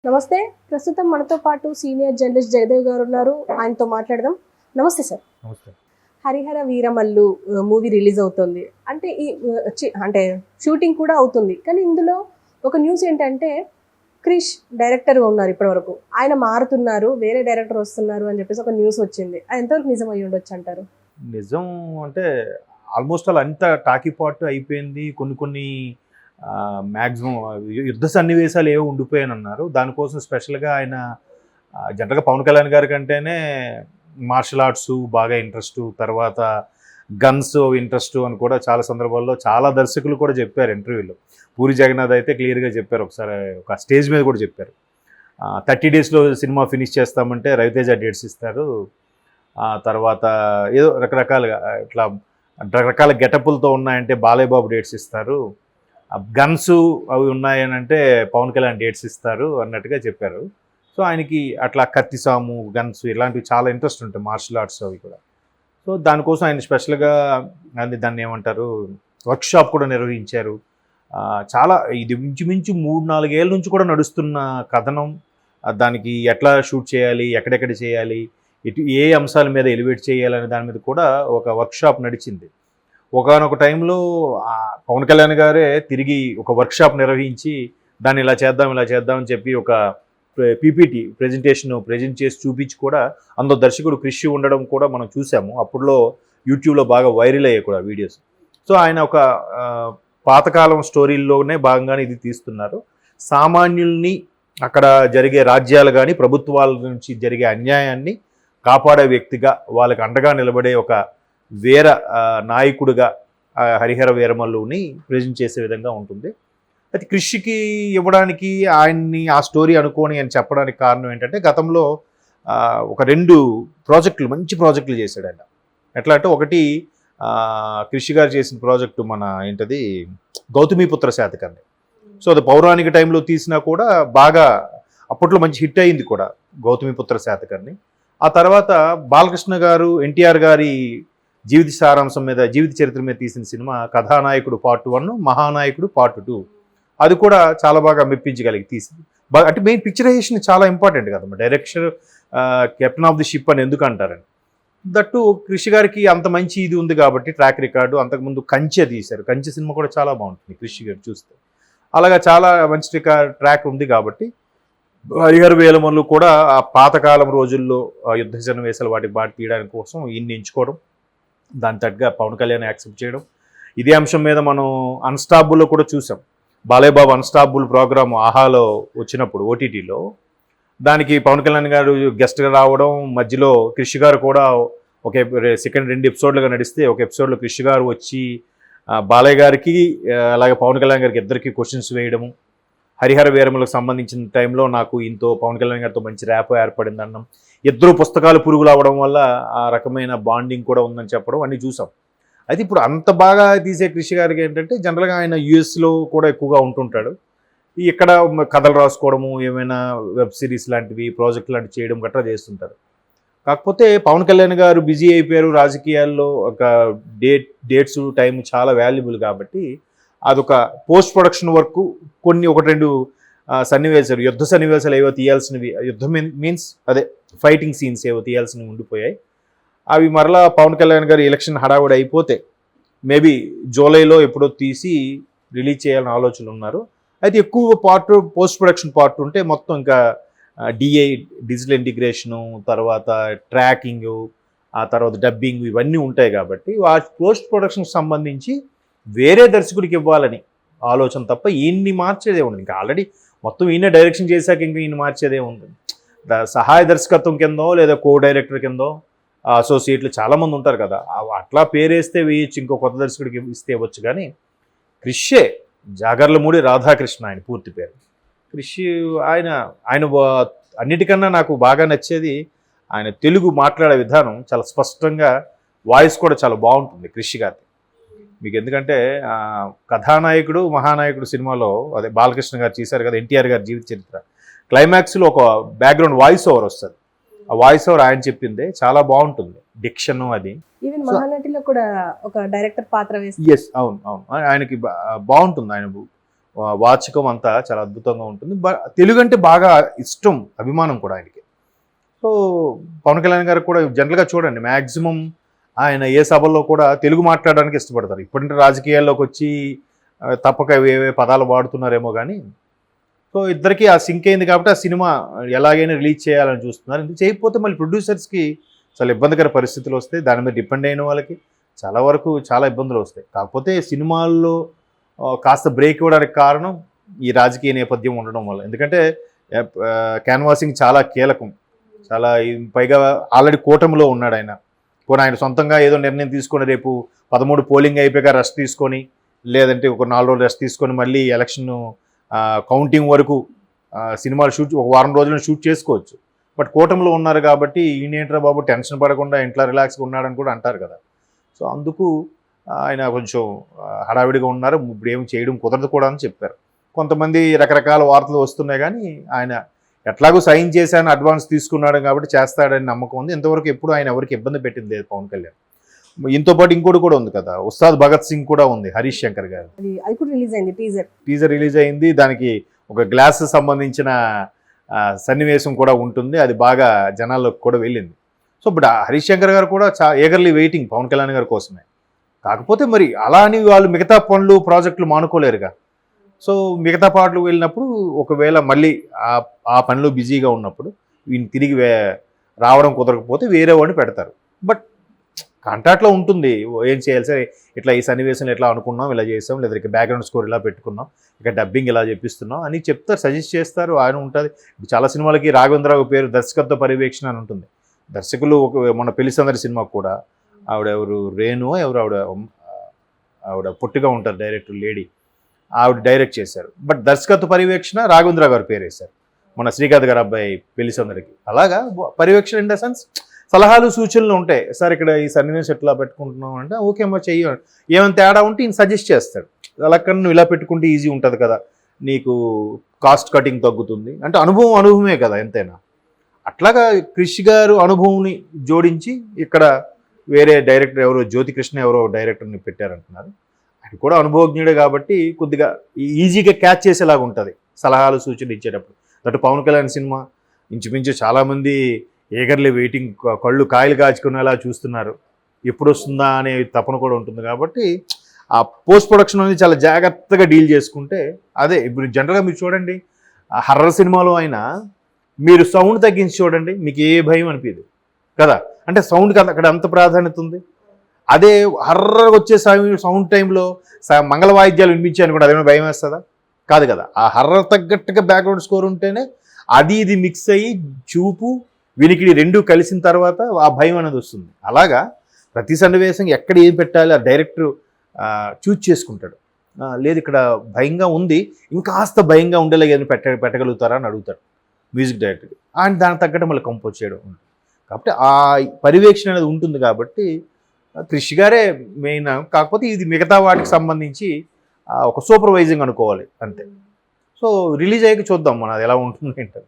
నమస్తే. ప్రస్తుతం మనతో పాటు సీనియర్ జర్నలిస్ట్ జయదేవ్ గారు ఉన్నారు. ఆయనతో మాట్లాడదాం. నమస్తే సార్. నమస్తే. హరిహర వీరమల్లు మూవీ రిలీజ్ అవుతుంది. అంటే అంటే షూటింగ్ కూడా అవుతుంది. కానీ ఇందులో ఒక న్యూస్ ఏంటంటే క్రిష్ డైరెక్టర్గా ఉన్నారు ఇప్పటివరకు. ఆయన మారుతున్నారు, వేరే డైరెక్టర్ వస్తున్నారు అని చెప్పేసి ఒక న్యూస్ వచ్చింది. అది ఎంతవరకు నిజం అయ్యి ఉండొచ్చు అంటారు? నిజం అంటే ఆల్మోస్ట్ అలా అంతా టాకీ పాట్ అయిపోయింది. కొన్ని మ్యాక్సిమం యుద్ధ సన్నివేశాలు ఏవో ఉండిపోయాయని అన్నారు. దానికోసం స్పెషల్గా ఆయన జనరల్గా పవన్ కళ్యాణ్ గారి కంటేనే మార్షల్ ఆర్ట్స్ బాగా ఇంట్రెస్ట్, తర్వాత గన్స్ ఇంట్రెస్ట్ అని కూడా చాలా సందర్భాల్లో చాలా దర్శకులు కూడా చెప్పారు ఇంటర్వ్యూలో. పూరి జగన్నాథ్ అయితే క్లియర్గా చెప్పారు, ఒకసారి ఒక స్టేజ్ మీద కూడా చెప్పారు. 30 daysలో సినిమా ఫినిష్ చేస్తామంటే రవితేజ డేట్స్ ఇస్తారు. తర్వాత ఏదో రకరకాలుగా ఇట్లా రకరకాల గెటప్పులతో ఉన్నాయంటే బాలయ్య బాబు డేట్స్ ఇస్తారు, గన్స్ అవి ఉన్నాయని అంటే పవన్ కళ్యాణ్ డేట్స్ ఇస్తారు అన్నట్టుగా చెప్పారు. సో ఆయనకి అట్లా కత్తిసాము, గన్స్ ఇలాంటివి చాలా ఇంట్రెస్ట్ ఉంటాయి, మార్షల్ ఆర్ట్స్ అవి కూడా. సో దానికోసం ఆయన స్పెషల్గా దాన్ని ఏమంటారు వర్క్షాప్ కూడా నిర్వహించారు. చాలా ఇది ఇంచుమించు 3-4 ఏళ్ళ నుంచి కూడా నడుస్తున్న కథనం. దానికి ఎట్లా షూట్ చేయాలి, ఎక్కడెక్కడ చేయాలి, ఏ అంశాల మీద ఎలివేట్ చేయాలనే దాని మీద కూడా ఒక వర్క్షాప్ నడిచింది. ఒకానొక టైంలో పవన్ కళ్యాణ్ గారే తిరిగి ఒక వర్క్షాప్ నిర్వహించి దాన్ని ఇలా చేద్దాం అని చెప్పి ఒక పీపీటీ ప్రజెంట్ చేసి చూపించి కూడా అందులో దర్శకుడు కృషి ఉండడం కూడా మనం చూసాము. అప్పుడులో యూట్యూబ్లో బాగా వైరల్ అయ్యాయి కూడా వీడియోస్. సో ఆయన ఒక పాతకాలం స్టోరీల్లోనే భాగంగానే ఇది తీస్తున్నారు. సామాన్యుల్ని, అక్కడ జరిగే రాజ్యాలు కానీ ప్రభుత్వాల నుంచి జరిగే అన్యాయాన్ని కాపాడే వ్యక్తిగా, వాళ్ళకి అండగా నిలబడే ఒక వీర నాయకుడిగా హరిహర వీరమల్లుని ప్రజెంట్ చేసే విధంగా ఉంటుంది. అయితే కృషికి ఇవ్వడానికి ఆయన్ని ఆ స్టోరీ అనుకోని అని చెప్పడానికి కారణం ఏంటంటే గతంలో ఒక 2 ప్రాజెక్టులు, మంచి ప్రాజెక్టులు చేశాడు ఆయన. ఎట్లా అంటే ఒకటి కృషి గారు చేసిన ప్రాజెక్టు మన ఏంటది గౌతమిపుత్ర శాతకర్ణి. సో అది పౌరాణిక టైంలో తీసినా కూడా బాగా అప్పట్లో మంచి హిట్ అయింది కూడా గౌతమిపుత్ర శాతకర్ణి. ఆ తర్వాత బాలకృష్ణ గారు ఎన్టీఆర్ గారి జీవిత సారాంశం మీద, జీవిత చరిత్ర మీద తీసిన సినిమా కథానాయకుడు పార్ట్ 1, మహానాయకుడు పార్ట్ 2. అది కూడా చాలా బాగా మెప్పించగలిగి తీసింది. అంటే మెయిన్ పిక్చరైజేషన్ చాలా ఇంపార్టెంట్ కదమ్మా. Direction captain of the ship అని ఎందుకు అంటారండి. దట్టు కృషి గారికి అంత మంచి ఇది ఉంది కాబట్టి ట్రాక్ రికార్డు. అంతకుముందు కంచె తీశారు, కంచె సినిమా కూడా చాలా బాగుంటుంది కృషి గారు చూస్తే. అలాగా చాలా మంచి ట్రాక్ ఉంది కాబట్టి హరిహర వీరమల్లు కూడా ఆ పాతకాలం రోజుల్లో యుద్ధ సన్నివేశాలు వాటికి బాటి తీయడానికి కోసం ఈయన్ని ఎంచుకోవడం, దాని తగ్గ పవన్ కళ్యాణ్ యాక్సెప్ట్ చేయడం. ఇదే అంశం మీద మనం అన్స్టాపుల్లో కూడా చూసాం. బాలయ్య బాబు అన్స్టాపుల్ ప్రోగ్రామ్ ఆహాలో వచ్చినప్పుడు ఓటీటీలో దానికి పవన్ కళ్యాణ్ గారు గెస్ట్గా రావడం, మధ్యలో కృషి గారు కూడా ఒక సెకండ్ 2 ఎపిసోడ్లుగా నడిస్తే ఒక ఎపిసోడ్లో కృషి గారు వచ్చి బాలయ్య గారికి అలాగే పవన్ కళ్యాణ్ గారికి ఇద్దరికి క్వశ్చన్స్ వేయడము. హరిహర వీరమల్లుకు సంబంధించిన టైంలో నాకు ఇంతో పవన్ కళ్యాణ్ గారితో మంచి ర్యాప్ ఏర్పడింది అన్నాం. ఇద్దరు పుస్తకాలు పురుగులు అవ్వడం వల్ల ఆ రకమైన బాండింగ్ కూడా ఉందని చెప్పడం అన్నీ చూసాం. అయితే ఇప్పుడు అంత బాగా తీసే కృషి గారికి ఏంటంటే జనరల్గా ఆయన యూఎస్లో కూడా ఎక్కువగా ఉంటుంటాడు. ఇక్కడ కథలు రాసుకోవడము, ఏమైనా వెబ్ సిరీస్ లాంటివి, ప్రాజెక్ట్ లాంటివి చేయడం గట్రా చేస్తుంటారు. కాకపోతే పవన్ కళ్యాణ్ గారు బిజీ అయిపోయారు రాజకీయాల్లో. ఒక డేట్స్ టైం చాలా వాల్యుబుల్ కాబట్టి అదొక పోస్ట్ ప్రొడక్షన్ వర్క్, కొన్ని 1-2 సన్నివేశాలు, యుద్ధ సన్నివేశాలు ఏవో తీయాల్సినవి, యుద్ధం మీన్స్ అదే ఫైటింగ్ సీన్స్ ఏవో తీయాల్సినవి ఉండిపోయాయి. అవి మరలా పవన్ కళ్యాణ్ గారు ఎలక్షన్ హడావుడి అయిపోతే మేబీ జూలైలో ఎప్పుడో తీసి రిలీజ్ చేయాలని ఆలోచనలు ఉన్నారు. అయితే ఎక్కువ పోస్ట్ ప్రొడక్షన్ పార్ట్ ఉంటే మొత్తం ఇంకా డిజిటల్ ఇంటిగ్రేషను, తర్వాత ట్రాకింగు, ఆ తర్వాత డబ్బింగ్ ఇవన్నీ ఉంటాయి కాబట్టి ఆ పోస్ట్ ప్రొడక్షన్కి సంబంధించి వేరే దర్శకుడికి ఇవ్వాలని ఆలోచన తప్ప ఈయన్ని మార్చేదే ఉంటుంది. ఇంకా ఆల్రెడీ మొత్తం ఈయన డైరెక్షన్ చేశాక ఇంకా ఈయన మార్చేదే ఉంటుంది. సహాయ దర్శకత్వం కిందో లేదా కో డైరెక్టర్ కిందో అసోసియేట్లు చాలామంది ఉంటారు కదా, అట్లా పేరేస్తే వేయచ్చు, ఇంకో కొత్త దర్శకుడికి ఇస్తే ఇవ్వచ్చు. కానీ కృషే జాగర్లమూడి రాధాకృష్ణ ఆయన పూర్తి పేరు. కృషి ఆయన అన్నిటికన్నా నాకు బాగా నచ్చేది ఆయన తెలుగు మాట్లాడే విధానం. చాలా స్పష్టంగా, వాయిస్ కూడా చాలా బాగుంటుంది కృషి గారి. మీకు ఎందుకంటే కథానాయకుడు మహానాయకుడు సినిమాలో అదే బాలకృష్ణ గారు చేశారు కదా, ఎన్టీఆర్ గారి జీవిత చరిత్ర, క్లైమాక్స్లో ఒక బ్యాక్గ్రౌండ్ వాయిస్ ఓవర్ వస్తుంది. ఆ వాయిస్ ఓవర్ ఆయన చెప్పిందే చాలా బాగుంటుంది, డిక్షన్ అది. ఈవెన్ మహానటిలో కూడా ఒక డైరెక్టర్ పాత్ర వేసి ఎస్, అవును, ఆయనకి బాగుంటుంది. ఆయన వాచకం అంతా చాలా అద్భుతంగా ఉంటుంది. తెలుగు అంటే బాగా ఇష్టం, అభిమానం కూడా ఆయనకి. సో పవన్ కళ్యాణ్ గారు కూడా జనరల్గా చూడండి, మ్యాక్సిమం ఆయన ఏ సభల్లో కూడా తెలుగు మాట్లాడడానికి ఇష్టపడతారు. ఇప్పుడంటే రాజకీయాల్లోకి వచ్చి తప్పక ఏవే పదాలు వాడుతున్నారేమో కానీ, సో ఇద్దరికి ఆ సింక్ అయింది కాబట్టి ఆ సినిమా ఎలాగైనా రిలీజ్ చేయాలని చూస్తున్నారు. ఇది చేయకపోతే మళ్ళీ ప్రొడ్యూసర్స్కి చాలా ఇబ్బందికర పరిస్థితులు వస్తాయి. దాని మీద డిపెండ్ అయిన వాళ్ళకి చాలా వరకు చాలా ఇబ్బందులు వస్తాయి. కాకపోతే సినిమాల్లో కాస్త బ్రేక్ ఇవ్వడానికి కారణం ఈ రాజకీయ నేపథ్యం ఉండడం వల్ల. ఎందుకంటే క్యాన్వాసింగ్ చాలా కీలకం. చాలా పైగా ఆల్రెడీ కూటమిలో ఉన్నాడు ఆయన. పోనీ ఆయన సొంతంగా ఏదో నిర్ణయం తీసుకొని రేపు 13 పోలింగ్ అయిపోయాక రెస్ట్ తీసుకొని, లేదంటే ఒక 4 రోజులు రెస్ట్ తీసుకొని మళ్ళీ ఎలక్షన్ కౌంటింగ్ వరకు సినిమాలు షూట్ ఒక వారం రోజులను షూట్ చేసుకోవచ్చు. బట్ కూటమిలో ఉన్నారు కాబట్టి ఈయనేంట్రా బాబు టెన్షన్ పడకుండా ఇంట్లో రిలాక్స్గా ఉన్నాడని కూడా అంటారు కదా. సో అందుకు ఆయన కొంచెం హడావిడిగా ఉన్నారు. ఇప్పుడు ఏమి చేయడం కుదరదు కూడా అని చెప్పారు. కొంతమంది రకరకాల వార్తలు వస్తున్నాయి కానీ ఆయన ఎట్లాగో సైన్ చేశాను, అడ్వాన్స్ తీసుకున్నాడు కాబట్టి చేస్తాడని నమ్మకం ఉంది. ఇంతవరకు ఎప్పుడు ఆయన ఎవరికి ఇబ్బంది పెట్టింది లేదు పవన్ కళ్యాణ్. ఇంతో పాటు ఇంకోటి కూడా ఉంది కదా, ఉస్తాద్ భగత్ సింగ్ కూడా ఉంది, హరీష్ శంకర్ గారు. అది కూడా రిలీజ్ అయింది, టీజర్ రిలీజ్ అయింది. దానికి ఒక గ్లాస్ సంబంధించిన సన్నివేశం కూడా ఉంటుంది. అది బాగా జనాల్లోకి కూడా వెళ్ళింది. సో ఇప్పుడు హరీష్ శంకర్ గారు కూడా ఏగర్లీ వెయిటింగ్ పవన్ కళ్యాణ్ గారి కోసమే. కాకపోతే మరి అలా అని వాళ్ళు మిగతా పనులు ప్రాజెక్టులు మానుకోలేరుగా. సో మిగతా పాటలు వెళ్ళినప్పుడు ఒకవేళ మళ్ళీ ఆ పనిలో బిజీగా ఉన్నప్పుడు వీళ్ళు తిరిగి రావడం కుదరకపోతే వేరే వాడిని పెడతారు. బట్ కాంట్రాక్ట్లో ఉంటుంది ఏం చేయాలి సరే, ఇట్లా ఈ సన్నివేశంలో ఎట్లా అనుకున్నాం, ఇలా చేసాం, లేదా ఇక బ్యాక్గ్రౌండ్ స్కోర్ ఇలా పెట్టుకున్నాం, ఇక డబ్బింగ్ ఇలా చెప్పిస్తున్నాం అని చెప్తారు, సజెస్ట్ చేస్తారు. ఆయన ఉంటుంది. చాలా సినిమాలకి రాఘవేంద్రరావు పేరు దర్శకత్వ పర్యవేక్షణ అని ఉంటుంది. దర్శకులు మన పెళ్లి సందడి సినిమాకు కూడా ఆవిడ ఎవరు రేణు ఎవరు ఆవిడ పొట్టిగా ఉంటారు డైరెక్టర్ లేడీ, ఆవిడ డైరెక్ట్ చేశారు. బట్ దర్శకత్వ పర్యవేక్షణ రాఘవేంద్రరావు గారి పేరు వేశారు మన శ్రీకాంత్ గారు అబ్బాయి పెళ్లి సందడికి. అలాగా పర్యవేక్షణ ఇన్ ద సెన్స్ సలహాలు సూచనలు ఉంటాయి. సార్ ఇక్కడ ఈ సన్నివేశం ఎట్లా పెట్టుకుంటున్నాం అంటే ఓకే అమ్మా చెయ్యి, ఏమైనా తేడా ఉంటే ఈయన సజెస్ట్ చేస్తాడు. అలా కన్నా నువ్వు ఇలా పెట్టుకుంటే ఈజీ ఉంటుంది కదా, నీకు కాస్ట్ కటింగ్ తగ్గుతుంది అంటే అనుభవమే కదా ఎంతైనా. అట్లాగా క్రిష్ గారు అనుభవంని జోడించి ఇక్కడ వేరే డైరెక్టర్ ఎవరో జ్యోతికృష్ణ ఎవరో డైరెక్టర్ని పెట్టారంటున్నారు. ఆయన కూడా అనుభవజ్ఞుడే కాబట్టి కొద్దిగా ఈజీగా క్యాచ్ చేసేలాగా ఉంటుంది సలహాలు సూచనలు ఇచ్చేటప్పుడు. దట్ పవన్ కళ్యాణ్ సినిమా ఇంచుమించు చాలామంది ఏగర్లీ వెయిటింగ్, కళ్ళు కాయలు కాచుకునేలా చూస్తున్నారు, ఎప్పుడు వస్తుందా అనే తపన కూడా ఉంటుంది. కాబట్టి ఆ పోస్ట్ ప్రొడక్షన్ అనేది చాలా జాగ్రత్తగా డీల్ చేసుకుంటే అదే. ఇప్పుడు జనరల్గా మీరు చూడండి హర్రర్ సినిమాలో అయినా మీరు సౌండ్ తగ్గించి చూడండి, మీకు ఏ భయం అనిపించదు కదా. అంటే సౌండ్కి అక్కడ అంత ప్రాధాన్యత ఉంది. అదే హర్రర్ వచ్చే సౌండ్ టైంలో మంగళ వాయిద్యాలు వినిపించాయని కూడా అదేమైనా భయం వేస్తుందా? కాదు కదా. ఆ హర్రర్ తగ్గట్టుగా బ్యాక్గ్రౌండ్ స్కోర్ ఉంటేనే అది ఇది మిక్స్ అయ్యి చూపు వినికిడి రెండు కలిసిన తర్వాత ఆ భయం అనేది వస్తుంది. అలాగా ప్రతి సన్నివేశం ఎక్కడ ఏం పెట్టాలి ఆ డైరెక్టర్ చూజ్ చేసుకుంటాడు. లేదు ఇక్కడ భయంగా ఉంది, ఇంకాస్త భయంగా ఉండేలాగా పెట్టగలుగుతారా అని అడుగుతాడు మ్యూజిక్ డైరెక్టర్. అండ్ దానికి తగ్గట్టు మళ్ళీ కంపోజ్ చేయడం ఉంటుంది. కాబట్టి ఆ పర్యవేక్షణ అనేది ఉంటుంది. కాబట్టి క్రిష్ గారే మెయిన్. కాకపోతే ఇది మిగతా వాటికి సంబంధించి ఒక సూపర్వైజింగ్ అనుకోవాలి అంతే. సో రిలీజ్ అయ్యాక చూద్దాం మనం అది ఎలా ఉంటుంది ఏంటో.